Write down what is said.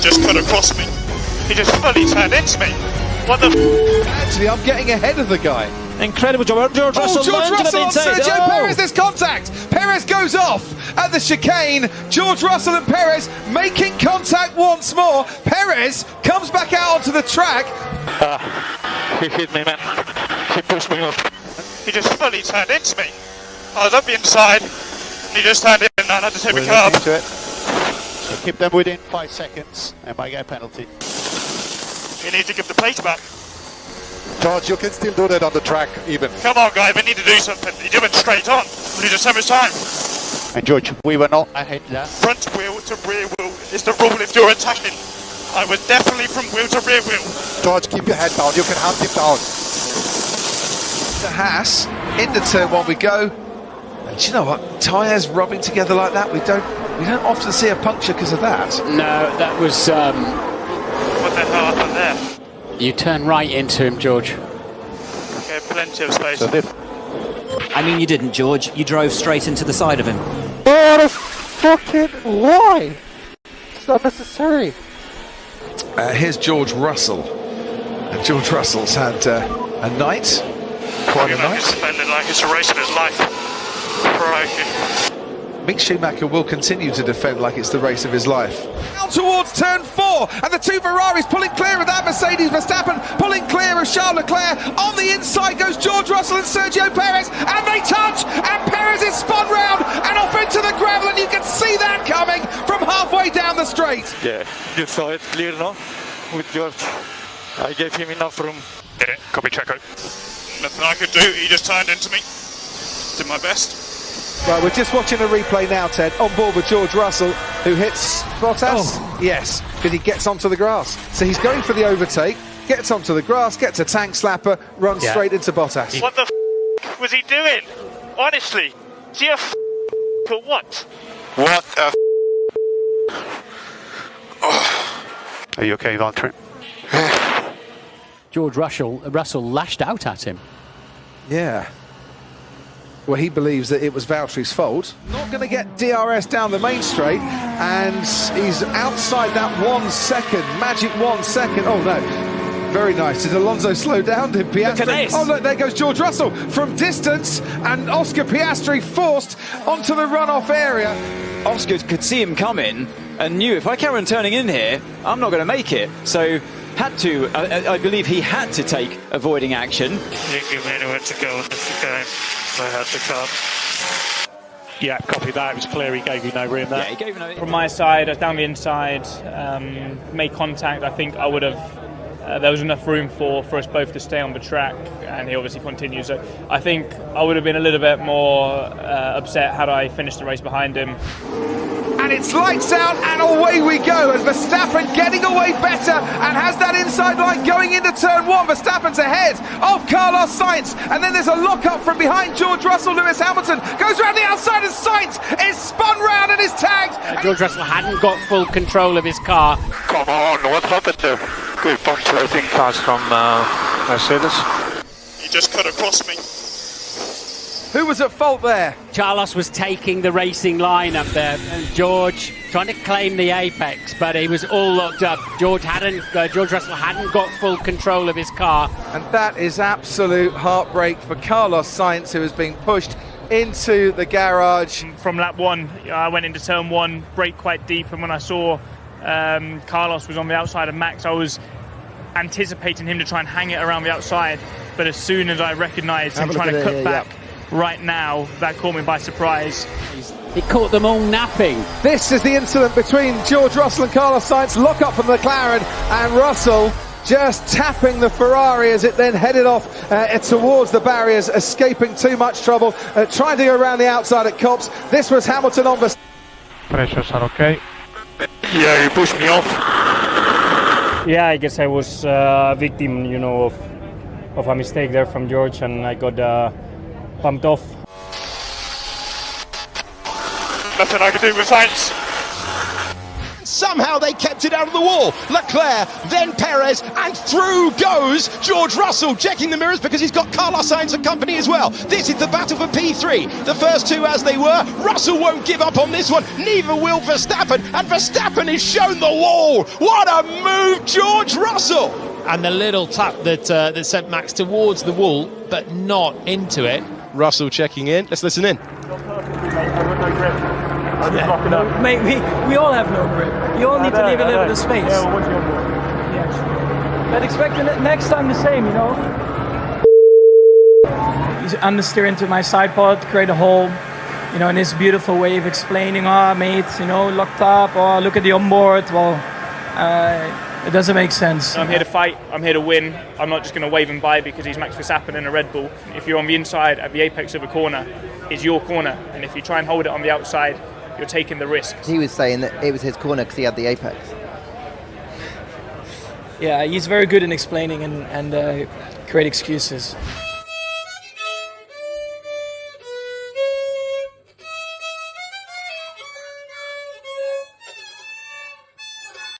just cut across me. He just fully turned into me. What the Actually, I'm getting ahead of the guy. Incredible job. George Russell, George Russell on Sergio Perez, there's contact. Perez goes off at the chicane. George Russell and Perez making contact once more. Perez comes back out onto the track. He hit me, man. He pushed me off. He just fully turned into me. I was up the inside, and he just turned in, and I had to take my car. So keep them within 5 seconds and might get a penalty. You need to give the plate back. George, you can still do that on the track, even. Come on, guy, we need to do something. He went straight on. We just have his time. And George, we were not ahead there. Front wheel to rear wheel is the rule if you're attacking. I was definitely from wheel to rear wheel. George, keep your head down. You can hunt him down. The Haas into turn one we go. And do you know what? Tyres rubbing together like that, we don't often see a puncture because of that. No, that was. What the hell happened there? You turn right into him, George. Okay, plenty of space. So I mean, you didn't, George. You drove straight into the side of him. what a fucking lie! It's not necessary. Here's George Russell. And George Russell's had a night. Quite a night. He's defending like it's a race of his life. Crikey. Mick Schumacher will continue to defend like it's the race of his life. Out towards turn 4, and the two Ferraris pulling clear of that Mercedes. Verstappen pulling clear of Charles Leclerc. On the inside goes George Russell and Sergio Perez, and they touch, and Perez is spun round and off into the gravel, and you can see that coming from halfway down the straight. Yeah, you saw it clear now with George. I gave him enough room. Did it, copy Checo. Nothing I could do, he just turned into me. Did my best. Right, we're just watching a replay now, Ted, on board with George Russell, who hits Bottas. Oh. Yes, because he gets onto the grass. So he's going for the overtake, gets onto the grass, gets a tank slapper, runs straight into Bottas. What the was he doing? Honestly, is he a for what? What a Are you okay, Valtteri? George Russell lashed out at him. Yeah. Well, he believes that it was Valtteri's fault. Not going to get DRS down the main straight, and he's outside that 1 second, magic 1 second. Oh no, very nice. Did Alonso slow down? Did Piastri? Look at this. Oh look, there goes George Russell from distance, and Oscar Piastri forced onto the runoff area. Oscar could see him coming and knew if I carry on turning in here, I'm not going to make it. So had to, I believe he had to take avoiding action. You didn't give me anywhere to go in this game, so I had to cut. Yeah, copy that. It was clear he gave you no room there. Yeah, he gave no. From my side, I was down the inside, made contact. I think I would have. There was enough room for us both to stay on the track, and he obviously continues. So I think I would have been a little bit more upset had I finished the race behind him. And it's lights out, and away we go as Verstappen getting away better and has that inside line going into turn 1. Verstappen's ahead of Carlos Sainz, and then there's a lock-up from behind George Russell. Lewis Hamilton goes around the outside, and Sainz is spun round and is tagged. George Russell hadn't got full control of his car. Come on, what happened there? Good puncture, I think. Pass from Mercedes. He just cut across me. Who was at fault there? Carlos was taking the racing line up there, and George trying to claim the apex, but he was all locked up. George Russell hadn't got full control of his car. And that is absolute heartbreak for Carlos Sainz, who is being pushed into the garage. From lap 1, I went into turn 1, braked quite deep, and when I saw Carlos was on the outside of Max, I was anticipating him to try and hang it around the outside, but as soon as I recognised him trying to cut back right now, that caught me by surprise. He caught them all napping. This is the incident between George Russell and Carlos Sainz. Lock up from the McLaren, and Russell just tapping the Ferrari as it then headed off towards the barriers, escaping too much trouble, trying to go around the outside at Copse. This was Hamilton on the... Pressures are okay. Yeah, he pushed me off. Yeah, I guess I was a victim, of a mistake there from George, and I got bumped off. Nothing I could do with Sainz. Suck somehow they kept it out of the wall. Leclerc, then Perez, and through goes George Russell, checking the mirrors because he's got Carlos Sainz and company as well. This is the battle for P3. The first two as they were. Russell won't give up on this one, neither will Verstappen, and Verstappen is shown the wall. What a move, George Russell! And the little tap that sent Max towards the wall, but not into it. Russell checking in. Let's listen in. Mate, we all have no grip. You all need to leave a little bit of space. But expect the next time the same, you know. He's understeer into my side pod, create a hole, you know, in his beautiful way of explaining, mate, you know, locked up, look at the onboard. Well, it doesn't make sense. I'm here to fight, I'm here to win. I'm not just going to wave him by because he's Max Verstappen in a Red Bull. If you're on the inside at the apex of a corner, it's your corner. And if you try and hold it on the outside, you're taking the risk. He was saying that it was his corner because he had the apex. Yeah, he's very good in explaining and create excuses.